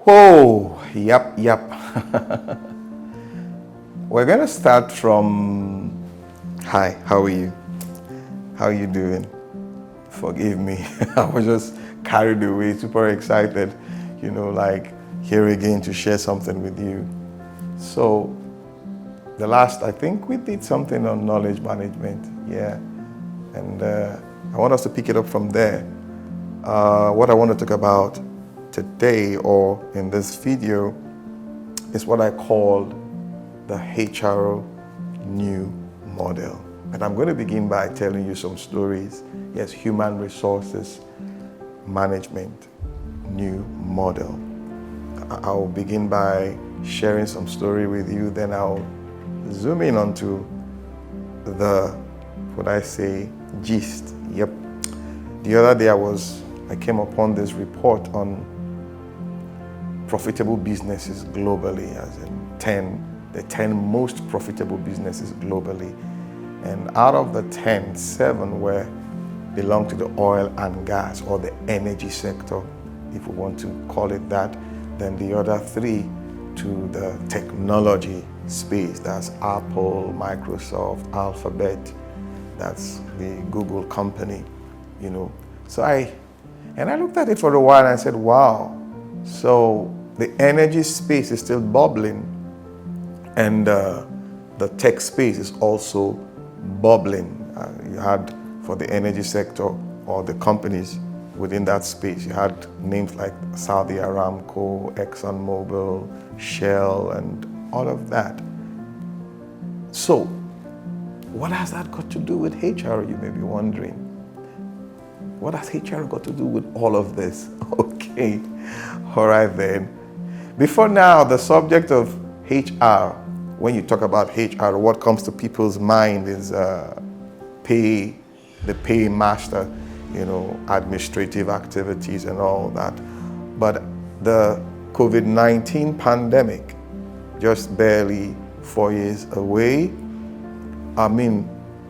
Oh, yep. We're going to start from, hi, how are you? How are you doing? Forgive me. I was just carried away, super excited, like here again to share something with you. So, the last, I think we did something on knowledge management, yeah. And I want us to pick it up from there. What I want to talk about today or in this video is what I called the HR new model. And I'm going to begin by telling you some stories. Yes, human resources management new model. I'll begin by sharing some story with you, then I'll zoom in onto the, gist. Yep. The other day I came upon this report on profitable businesses globally, as in the 10 most profitable businesses globally. And out of the 10, 7 belong to the oil and gas or the energy sector, if we want to call it that. Then the other 3 to the technology space. That's Apple, Microsoft, Alphabet. That's the Google company, So I looked at it for a while and I said, wow. So the energy space is still bubbling, and the tech space is also bubbling. You had, for the energy sector or the companies within that space, you had names like Saudi Aramco, ExxonMobil, Shell, and all of that. So, what has that got to do with HR, you may be wondering? What has HR got to do with all of this? Okay, all right then. Before now, the subject of HR, when you talk about HR, what comes to people's mind is the pay master, administrative activities and all that. But the COVID-19 pandemic, just barely 4 years away,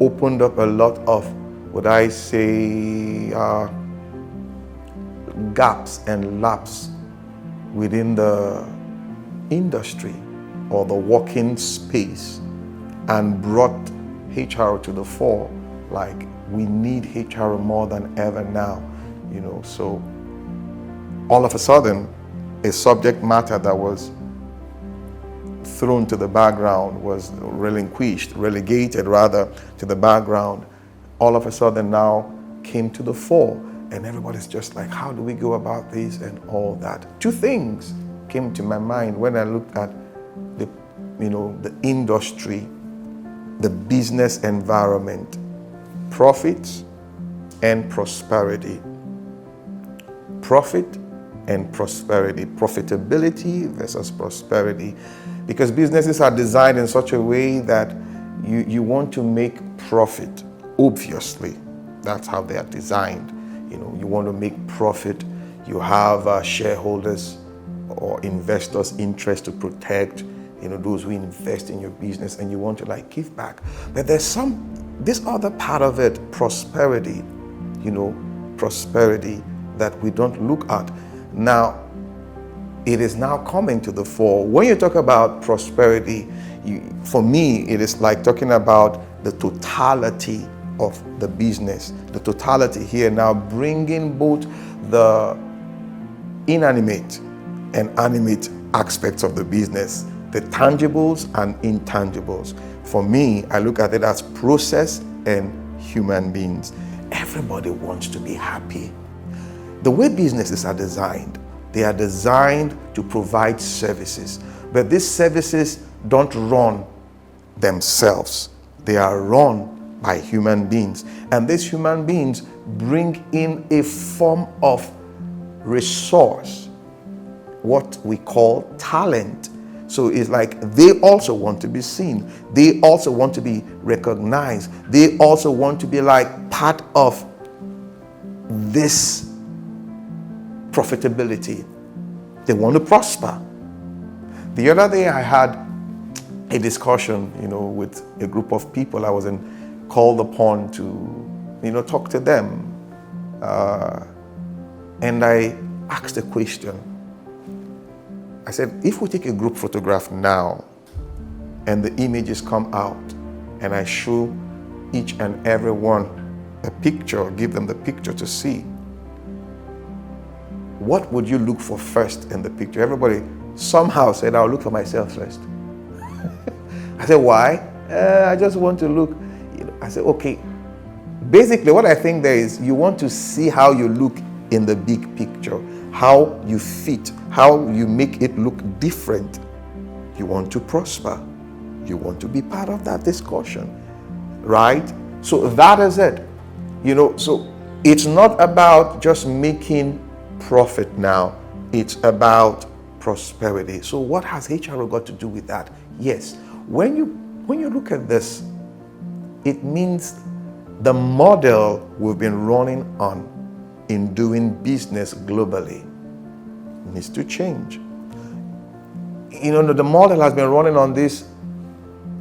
opened up a lot of, gaps and laps within the industry or the working space, and brought HR to the fore. Like, we need HR more than ever now, So all of a sudden, a subject matter that was thrown to the background, was relegated to the background, all of a sudden now came to the fore. And everybody's just like, how do we go about this and all that? 2 things came to my mind when I looked at the industry, the business environment: profits and prosperity. Profit and prosperity. Profitability versus prosperity. Because businesses are designed in such a way that you want to make profit, obviously. That's how they are designed. You want to make profit. You have shareholders or investors' interest to protect, those who invest in your business, and you want to give back. But there's this other part of it, prosperity, prosperity that we don't look at. Now, it is now coming to the fore. When you talk about prosperity, for me, it is like talking about the totality of the business. The totality here now bringing both the inanimate and animate aspects of the business, the tangibles and intangibles. For me, I look at it as process and human beings. Everybody wants to be happy. The way businesses are designed, they are designed to provide services, but these services don't run themselves. They are run by human beings, and these human beings bring in a form of resource, what we call talent. So it's like they also want to be seen. They also want to be recognized. They also want to be like part of this profitability. They want to prosper. The other day I had a discussion, with a group of people. I was called upon to, talk to them. And I asked a question. I said, if we take a group photograph now and the images come out and I show each and every one a picture, give them the picture to see, what would you look for first in the picture? Everybody somehow said, I'll look for myself first. I said, why? I just want to look. I said, okay. Basically, what I think there is, you want to see how you look in the big picture, how you fit, how you make it look different. You want to prosper. You want to be part of that discussion, right? So that is it. So it's not about just making profit now. It's about prosperity. So what has HRO got to do with that? Yes, when you look at this, it means the model we've been running on in doing business globally needs to change. The model has been running on this,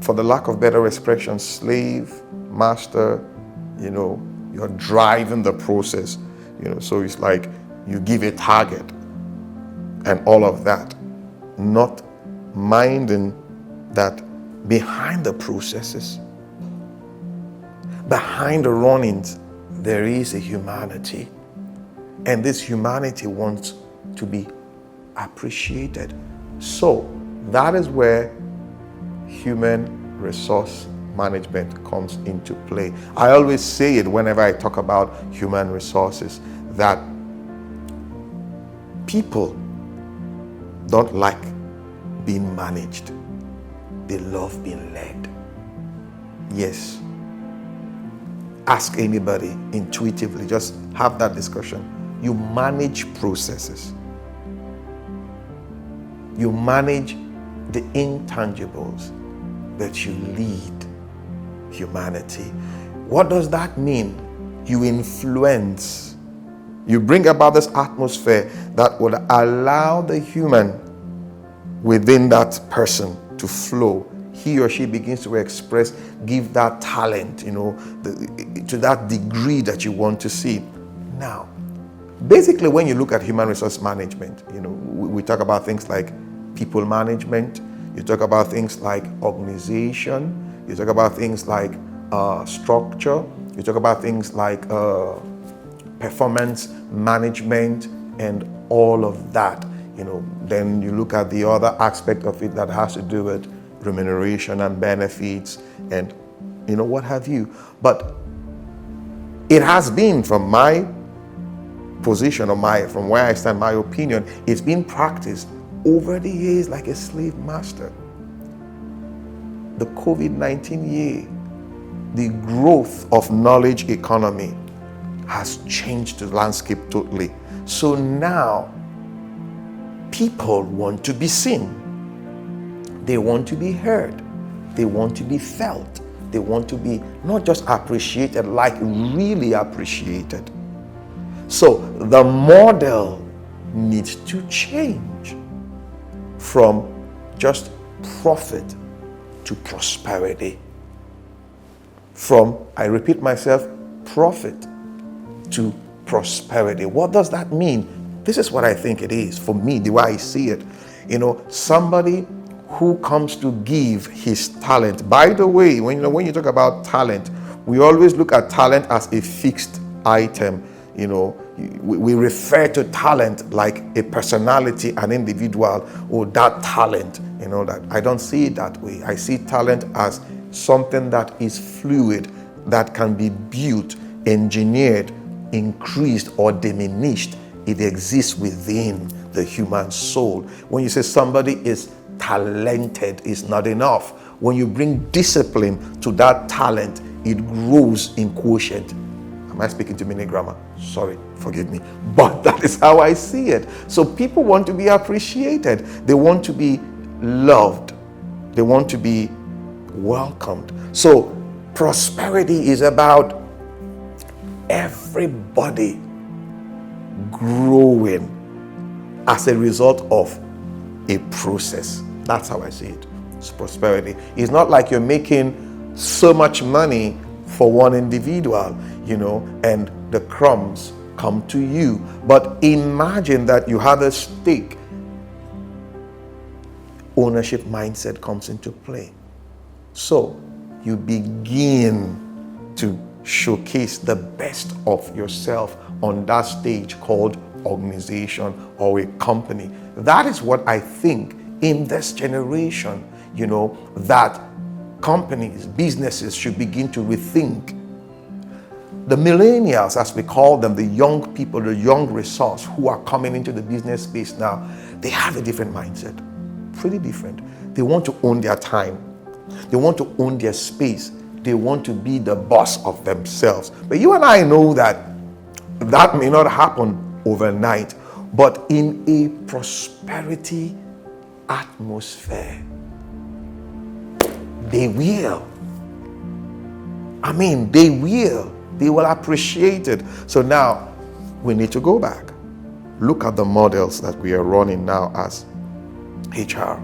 for the lack of better expression, slave, master, you're driving the process, so it's like you give a target and all of that, not minding that behind the processes, behind the runnings, there is a humanity. And this humanity wants to be appreciated. So that is where human resource management comes into play. I always say it whenever I talk about human resources, that people don't like being managed. They love being led. Yes. Ask anybody intuitively, just have that discussion. You manage processes. You manage the intangibles, but you lead humanity. What does that mean? You influence. You bring about this atmosphere that would allow the human within that person to flow. He or she begins to express, give that talent, to that degree that you want to see. Now, basically, when you look at human resource management, we talk about things like people management, you talk about things like organization, you talk about things like structure, you talk about things like performance management and all of that. Then you look at the other aspect of it that has to do with remuneration and benefits and what have you. But it has been, from my position or from where I stand, my opinion, it's been practiced over the years like a slave master. The COVID-19 year, the growth of knowledge economy has changed the landscape totally. So now people want to be seen. They want to be heard. They want to be felt. They want to be not just appreciated, like really appreciated. So the model needs to change from just profit to prosperity. From, I repeat myself, profit to prosperity. What does that mean? This is what I think it is for me, the way I see it. Somebody who comes to give his talent. By the way, when you talk about talent, we always look at talent as a fixed item. We refer to talent like a personality, an individual, or that talent. That I don't see it that way. I see talent as something that is fluid, that can be built, engineered, increased, or diminished. It exists within the human soul. When you say somebody is talented, is not enough. When you bring discipline to that talent, it grows in quotient. Am I speaking to mini grammar? Sorry, forgive me. But that is how I see it. So people want to be appreciated. They want to be loved. They want to be welcomed. So prosperity is about everybody growing as a result of a process. That's how I see it. It's prosperity. It's not like you're making so much money for one individual, and the crumbs come to you. But imagine that you have a stake ownership mindset comes into play. So you begin to showcase the best of yourself on that stage called organization or a company. That is what I think in this generation, that companies, businesses should begin to rethink. The millennials, as we call them, the young people, the young resource who are coming into the business space now, they have a different mindset, pretty different. They want to own their time. They want to own their space. They want to be the boss of themselves. But you and I know that that may not happen overnight, but in a prosperity atmosphere, they will. They will appreciate it. So now we need to go back. Look at the models that we are running now as HR.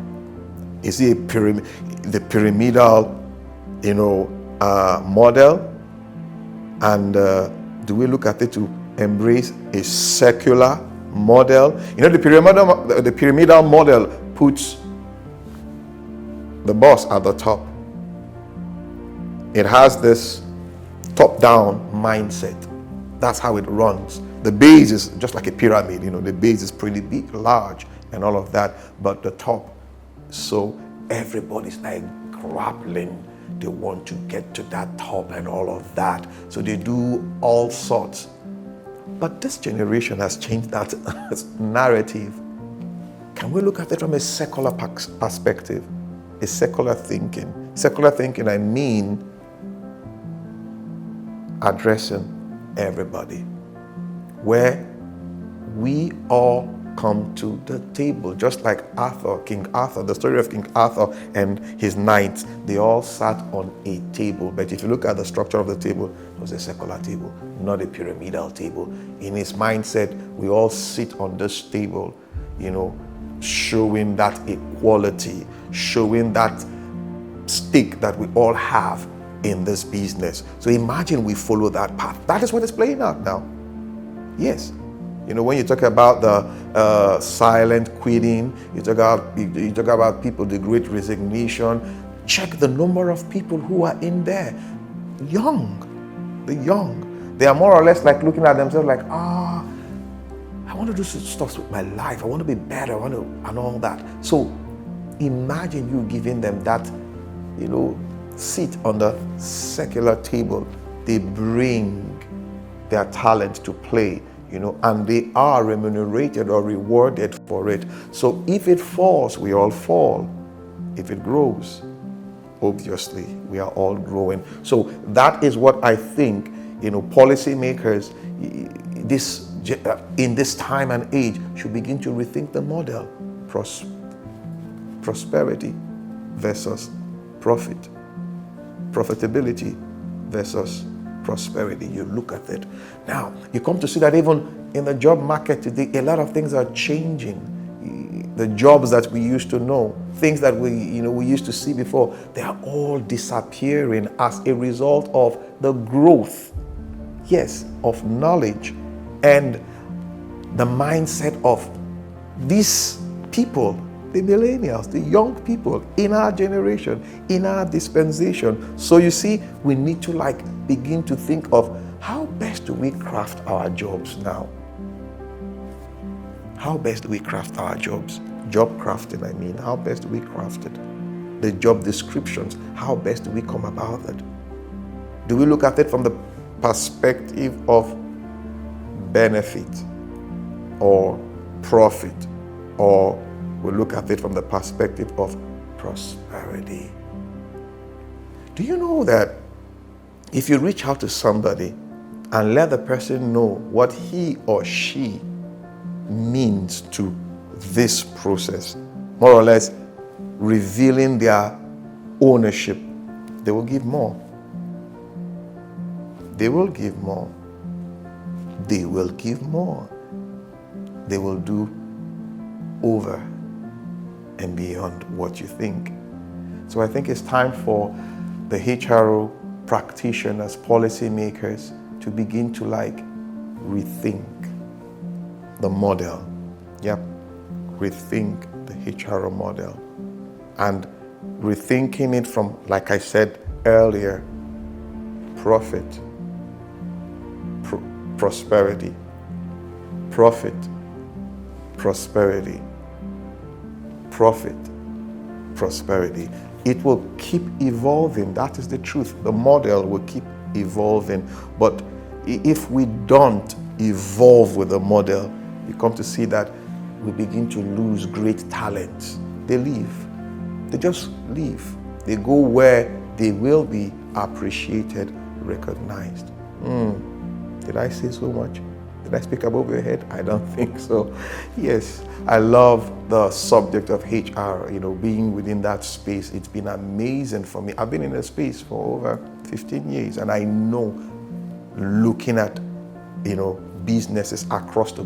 Is it the pyramidal, model? And do we look at it to embrace a secular model? The pyramidal model puts the boss at the top. It has this top-down mindset. That's how it runs. The base is just like a pyramid, the base is pretty big, large, and all of that, but the top, so everybody's like grappling. They want to get to that top and all of that. So they do all sorts. But this generation has changed that narrative. Can we look at it from a secular perspective? A secular thinking. Secular thinking, I mean addressing everybody, where we all come to the table, just like King Arthur, the story of King Arthur and his knights, they all sat on a table. But if you look at the structure of the table, it was a secular table, not a pyramidal table. In his mindset, we all sit on this table, showing that equality, showing that stake that we all have in this business. So imagine we follow that path. That is what is playing out now. Yes. When you talk about the silent quitting, you talk about people, the great resignation, check the number of people who are in there. The young. They are more or less like looking at themselves like, I want to do stuff with my life. I want to be better. And all that. So imagine you giving them that, seat on the secular table. They bring their talent to play, and they are remunerated or rewarded for it. So if it falls, we all fall. If it grows, obviously, we are all growing. So that is what I think, policymakers in this time and age should begin to rethink the model. Prosperity versus profit. Profitability versus prosperity. You look at it. Now, you come to see that even in the job market today, a lot of things are changing. The jobs that we used to know, things that we used to see before, they are all disappearing as a result of the growth, of knowledge and the mindset of these people, the millennials, the young people in our generation, in our dispensation. So you see, we need to begin to think of how best do we craft our jobs now? How best do we craft our jobs? Job crafting, I mean. How best do we craft it? The job descriptions, how best do we come about it? Do we look at it from the perspective of benefit or profit, or we look at it from the perspective of prosperity? Do you know that if you reach out to somebody and let the person know what he or she means to this process, more or less revealing their ownership, they will give more. They will give more. They will give more. They will do over and beyond what you think. So I think it's time for the HRO practitioners, policymakers to begin to rethink the model. Rethink the HRO model. and rethinking it from, like I said earlier, profit, prosperity, profit, prosperity, profit, prosperity. It will keep evolving. That is the truth. The model will keep evolving. But if we don't evolve with the model, you come to see that we begin to lose great talents. They leave. They just leave. They go where they will be appreciated, recognized. Did I say so much? Did I speak above your head? I don't think so. Yes, I love the subject of HR, being within that space. It's been amazing for me. I've been in a space for over 15 years, and I know, looking at, businesses across the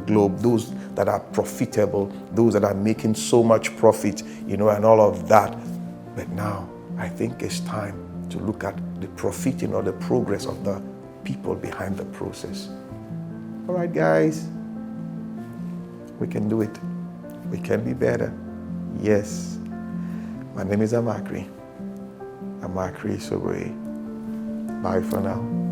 globe, those that are profitable, those that are making so much profit, and all of that. But now, I think it's time to look at the profiting or the progress of the people behind the process. All right, guys, we can do it. We can be better. Yes. My name is Amachree Isoboye. Bye for now.